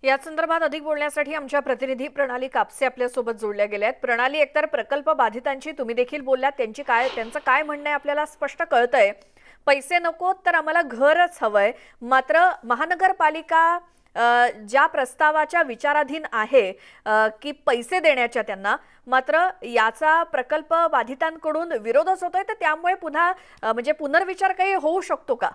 या संदर्भात अधिक बोलण्यासाठी आमच्या प्रतिनिधी प्रणाली कापसे आपल्या सोबत जोडल्या गेल्या आहेत। प्रणाली, एकतर प्रकल्प बाधितांची तुम्ही देखील बोललात, त्यांचं काय म्हणणं आहे आपल्याला स्पष्ट कळतंय। पैसे नको तर आम्हाला घरच हवंय, मात्र महानगरपालिका ज्या प्रस्तावाच्या विचाराधीन आहे की पैसे देण्याच्या त्यांना, मात्र याचा प्रकल्प बाधितांकडून विरोधच होतोय, तर त्यामुळे पुन्हा म्हणजे पुनर्विचार काही होऊ शकतो का?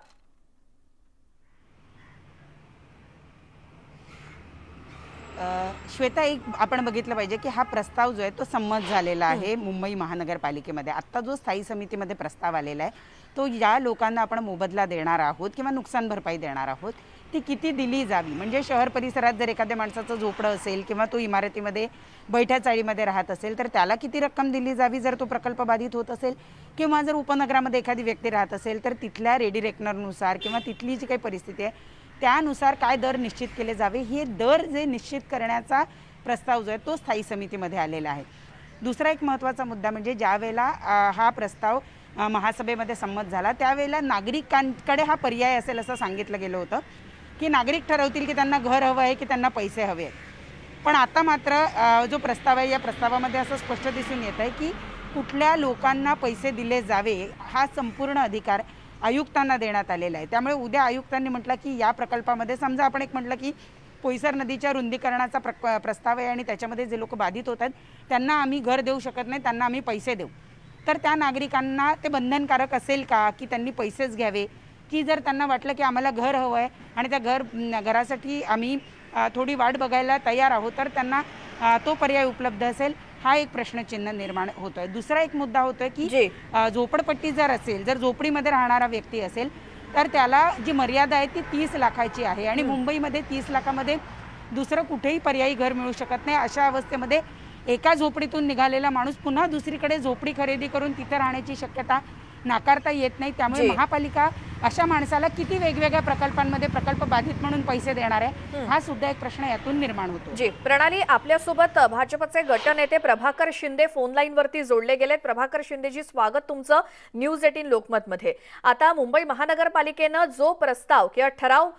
श्वेता, एक आपण बघितलं पाहिजे की हा प्रस्ताव जो आहे तो संमत झालेला आहे मुंबई महानगरपालिकेमध्ये। आता जो स्थायी समितीमध्ये प्रस्ताव आलेला आहे तो या लोकांना आपण मोबदला देणार आहोत किंवा नुकसान भरपाई देणार आहोत, ती किती दिली जावी। म्हणजे शहर परिसरात जर एखाद्या माणसाचं झोपडं असेल किंवा तो इमारतीमध्ये बैठ्या चाळीमध्ये राहत असेल तर त्याला किती रक्कम दिली जावी जर तो प्रकल्प बाधित होत असेल, किंवा जर उपनगरामध्ये एखादी व्यक्ती राहत असेल तर तिथल्या रेडी रेकनरनुसार किंवा तिथली जी काही परिस्थिती आहे त्यानुसार काय दर निश्चित केले जावे, हे दर जे निश्चित करण्याचा प्रस्ताव जो आहे तो स्थायी समितीमध्ये आलेला आहे। दुसरा एक महत्त्वाचा मुद्दा म्हणजे ज्यावेळेला हा प्रस्ताव महासभेमध्ये संमत झाला त्यावेळेला नागरिकांकडे हा पर्याय असेल असं सांगितलं गेलं होतं की नागरिक ठरवतील की त्यांना घर हवं आहे की त्यांना पैसे हवे आहेत। पण आता मात्र जो प्रस्ताव आहे या प्रस्तावामध्ये असं स्पष्ट दिसून येत आहे की कुठल्या लोकांना पैसे दिले जावे हा संपूर्ण अधिकार आयुक्तांना देण्यात आलेला आहे। त्यामुळे उद्या आयुक्तांनी म्हटलं की या प्रकल्पामध्ये समजा आपण एक म्हटलं की पोईसर नदीच्या रुंदीकरणाचा प्रस्ताव आहे आणि त्याच्यामध्ये जे लोक बाधित होत आहेत त्यांना आम्ही घर देऊ शकत नाही, त्यांना आम्ही पैसे देऊ, तर त्या नागरिकांना ते बंधनकारक असेल का की त्यांनी पैसेच घ्यावे, की जर त्यांना वाटलं की आम्हाला घर हवं आहे आणि त्या घरासाठी आम्ही थोडी वाट बघायला तयार आहोत तर त्यांना तो पर्याय उपलब्ध असेल, हा एक प्रश्नचिन्ह निर्माण होतोय। दुसरा एक मुद्दा होतोय की झोपडपट्टी जर असेल, जर झोपडीमध्ये राहणारा व्यक्ती असेल तर त्याला जी मर्यादा आहे ती 30 लाखाची आहे आणि मुंबईमध्ये 30 लाखामध्ये दुसरं कुठेही पर्यायी घर मिळू शकत नाही। अशा अवस्थेमध्ये एका झोपडीतून निघालेला माणूस पुन्हा दुसरीकडे झोपडी खरेदी करून तिथे राहण्याची शक्यता नाकारता येत नाही। त्यामुळे महापालिका अशा माणसाला किती वेगवेगळ्या प्रकल्पांमध्ये प्रकल्प बाधित म्हणून पैसे देणार आहे, हा सुद्धा एक प्रश्न यातून निर्माण होतो। जी प्रणाली, आपल्यासोबत भाजपचे गटनेते प्रभाकर शिंदे फोन लाईन वरती जोडले गेलेत। प्रभाकर शिंदेजी, स्वागत तुमचं न्यूज 18 लोकमत मध्ये। आता मुंबई महानगरपालिकेनं जो प्रस्ताव किंवा ठराव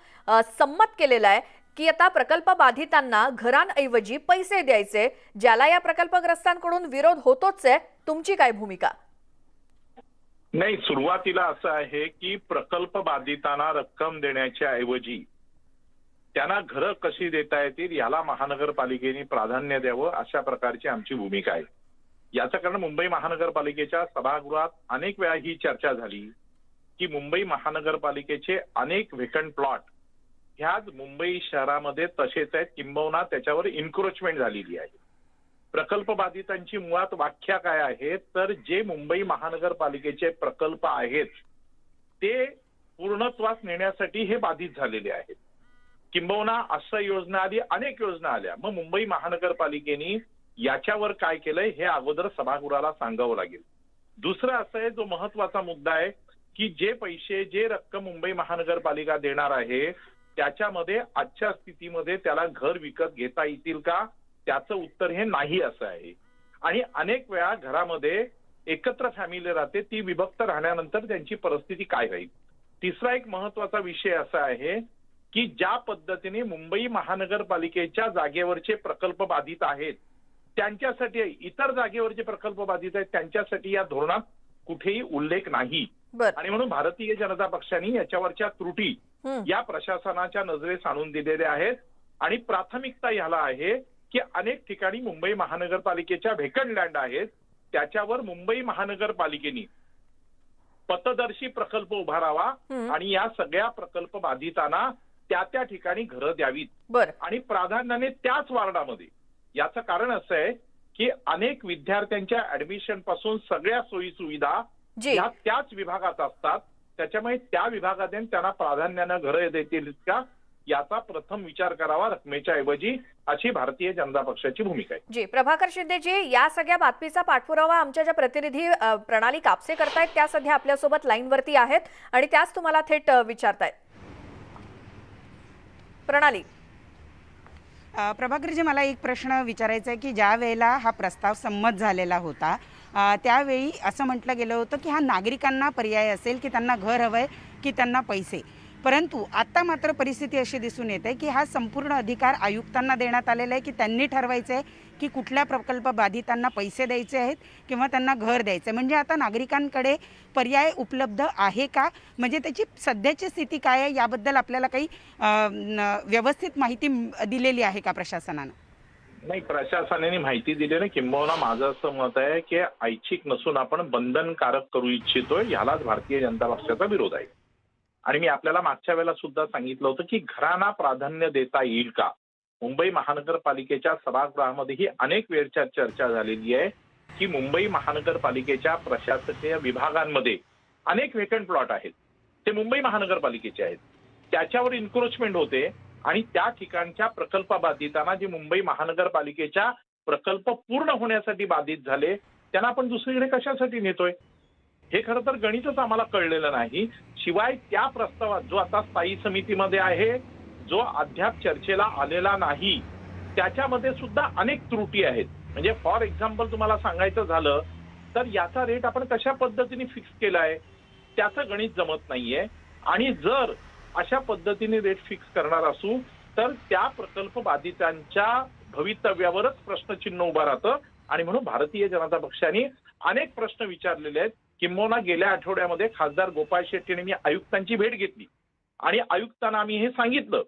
संमत केलेला आहे की आता प्रकल्प बाधितांना घरांऐवजी पैसे द्यायचे, ज्याला या प्रकल्पग्रस्तांकडून विरोध होतोच आहे, तुमची काय भूमिका? नाही, सुरुवातीला असं आहे की प्रकल्प बाधितांना रक्कम देण्याच्या ऐवजी त्यांना घरं कशी देता येतील याला महानगरपालिकेने प्राधान्य द्यावं, अशा प्रकारची आमची भूमिका आहे। याचं कारण मुंबई महानगरपालिकेच्या सभागृहात अनेक वेळा ही चर्चा झाली की मुंबई महानगरपालिकेचे अनेक व्हेकंट प्लॉट ह्याच मुंबई शहरामध्ये तसेच आहेत, किंबहुना त्याच्यावर इन्क्रोचमेंट झालेली आहे। प्रकल्प बाधितांची मुळात व्याख्या काय आहे तर जे मुंबई महानगरपालिकेचे प्रकल्प आहेत ते पूर्णत्वास नेण्यासाठी हे बाधित झालेले आहेत, किंबहुना असं योजना आली, अनेक योजना आल्या। मग मुंबई महानगरपालिकेने याच्यावर काय केलंय हे अगोदर सभागृहाला सांगावं लागेल। दुसरं असं आहे, जो महत्वाचा मुद्दा आहे की जे पैसे जे रक्कम मुंबई महानगरपालिका देणार आहे त्याच्यामध्ये आजच्या स्थितीमध्ये त्याला घर विकत घेता येतील का, त्याचं उत्तर हे नाही असं आहे। आणि अनेक वेळा घरामध्ये एकत्र फॅमिली राहते, ती विभक्त राहण्यानंतर त्यांची परिस्थिती काय राहील। तिसरा एक महत्वाचा विषय असा आहे की ज्या पद्धतीने मुंबई महानगरपालिकेच्या जागेवरचे प्रकल्प बाधित आहेत त्यांच्यासाठी, इतर जागेवरचे प्रकल्प बाधित आहेत त्यांच्यासाठी या धोरणात कुठेही उल्लेख नाही। आणि म्हणून भारतीय जनता पक्षाने याच्यावरच्या त्रुटी या प्रशासनाच्या नजरेस आणून दिलेल्या आहेत आणि प्राथमिकता ह्याला आहे की अनेक ठिकाणी मुंबई महानगरपालिकेच्या व्हेकंट लँड आहेत, त्याच्यावर मुंबई महानगरपालिकेने पथदर्शी प्रकल्प उभारावा आणि या सगळ्या प्रकल्प बाधितांना त्या त्या ठिकाणी घरं द्यावीत आणि प्राधान्याने त्याच वार्डामध्ये। याचं कारण असं आहे की अनेक विद्यार्थ्यांच्या ऍडमिशन पासून सगळ्या सोयी सुविधा या त्याच विभागात असतात, त्याच्यामुळे त्या विभागात त्यांना प्राधान्यानं घरं देतील का याचा प्रथम विचार करावा रकमेच्या ऐवजी, अशी भारतीय जनता पक्षाची भूमिका आहे। जी प्रभाकर शिंदेजी, या सगळ्या बातमीचा पाठपुरावा आमच्या ज्या प्रतिनिधी प्रणाली कापसे करतायत त्या सध्या आपल्यासोबत लाईनवरती आहेत आणि त्याच तुम्हाला थेट विचारतायत। प्रणाली, प्रभाकरजी, मला एक प्रश्न विचारायचा आहे की ज्या वेळेला हा प्रस्ताव संमत झालेला होता त्यावेळी असं म्हटलं गेलं होतं की हा नागरिकांना पर्याय असेल की त्यांना घर हवंय की त्यांना पैसे, परंतु आता मात्र परिस्थिती अशी दिसून येते आहे की हा संपूर्ण अधिकार आयुक्तांना देण्यात आलेला आहे की त्यांनी ठरवायचं आहे की कुठल्या प्रकल्प बाधितांना पैसे द्यायचे आहेत किंवा त्यांना घर द्यायचं आहे. म्हणजे आता नागरिकांकडे पर्याय उपलब्ध आहे का, म्हणजे त्याची सध्याची स्थिती काय आहे याबद्दल आपल्याला काही व्यवस्थित माहिती दिलेली आहे का प्रशासनानं? नाही, प्रशासनाने माहिती दिली नाही. किंबहुना माझं असं मत आहे की ऐच्छिक नसून आपण बंधनकारक करू इच्छितोय, ह्यालाच भारतीय जनता पक्षाचा विरोध आहे. आणि मी आपल्याला मागच्या वेळेला सुद्धा सांगितलं होतं की घरांना प्राधान्य देता येईल का. मुंबई महानगरपालिकेच्या सभागृहामध्ये ही अनेक वेळच्या चर्चा झालेली आहे की मुंबई महानगरपालिकेच्या प्रशासकीय विभागांमध्ये अनेक व्हेकंट प्लॉट आहेत, ते मुंबई महानगरपालिकेचे आहेत. त्याच्यावर इन्क्रोचमेंट होते आणि त्या ठिकाणच्या प्रकल्प बाधितांना, जे मुंबई महानगरपालिकेच्या प्रकल्प पूर्ण होण्यासाठी बाधित झाले, त्यांना आपण दुसरीकडे कशासाठी नेतोय, हे खरं तर गणितच आम्हाला कळलेलं नाही. शिवाय त्या प्रस्तावात जो आता स्थायी समितीमध्ये आहे, जो अद्याप चर्चेला आलेला नाही, त्याच्यामध्ये सुद्धा अनेक त्रुटी आहेत. म्हणजे फॉर एक्झाम्पल तुम्हाला सांगायचं झालं तर याचा रेट आपण कशा पद्धतीने फिक्स केलाय, त्याचं गणित जमत नाहीये. आणि जर अशा पद्धतीने रेट फिक्स करणार असू तर त्या प्रकल्प बाधितांच्या भवितव्यावरच प्रश्नचिन्ह उभं राहतं. आणि म्हणून भारतीय जनता पक्षाने अनेक प्रश्न विचारलेले आहेत. किंबहुना गेल्या आठवड्यामध्ये खासदार गोपाळ शेट्टी यांनी आयुक्तांची भेट घेतली आणि आयुक्तांना आम्ही हे सांगितलं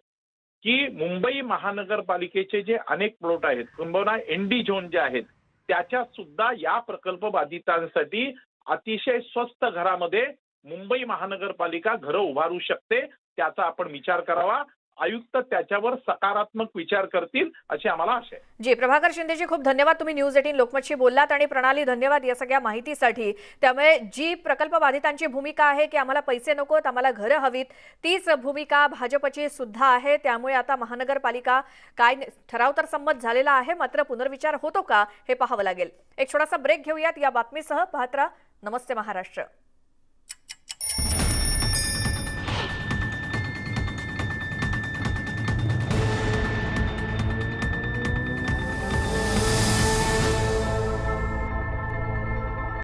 की मुंबई महानगरपालिकेचे जे अनेक प्लॉट आहेत, किंबहुना एनडी झोन जे आहेत, त्याच्यात सुद्धा या प्रकल्प बाधितांसाठी अतिशय स्वस्त घरामध्ये मुंबई महानगरपालिका घरं उभारू शकते, त्याचा आपण विचार करावा. आयुक्त त्याच्यावर सकारात्मक विचार करतील अशी आम्हाला आशा आहे. जी, प्रभाकर शिंदेजी, खूप धन्यवाद. तुम्ही न्यूज 18 लोकमतशी बोललात. आणि प्रणाली, धन्यवाद या सगळ्या माहितीसाठी. त्यामुळे जी प्रकल्प बाधितांची भूमिका आहे की आम्हाला पैसे नकोत, आम्हाला घरं हवीत, तीच भूमिका भाजपची सुद्धा आहे. त्यामुळे आता महानगरपालिका काय ठराव तर संमत झालेला आहे, मात्र पुनर्विचार होतो का हे पाहावं लागेल. एक छोटासा ब्रेक घेऊयात. या बातमीसह पाहत रहा नमस्ते महाराष्ट्र.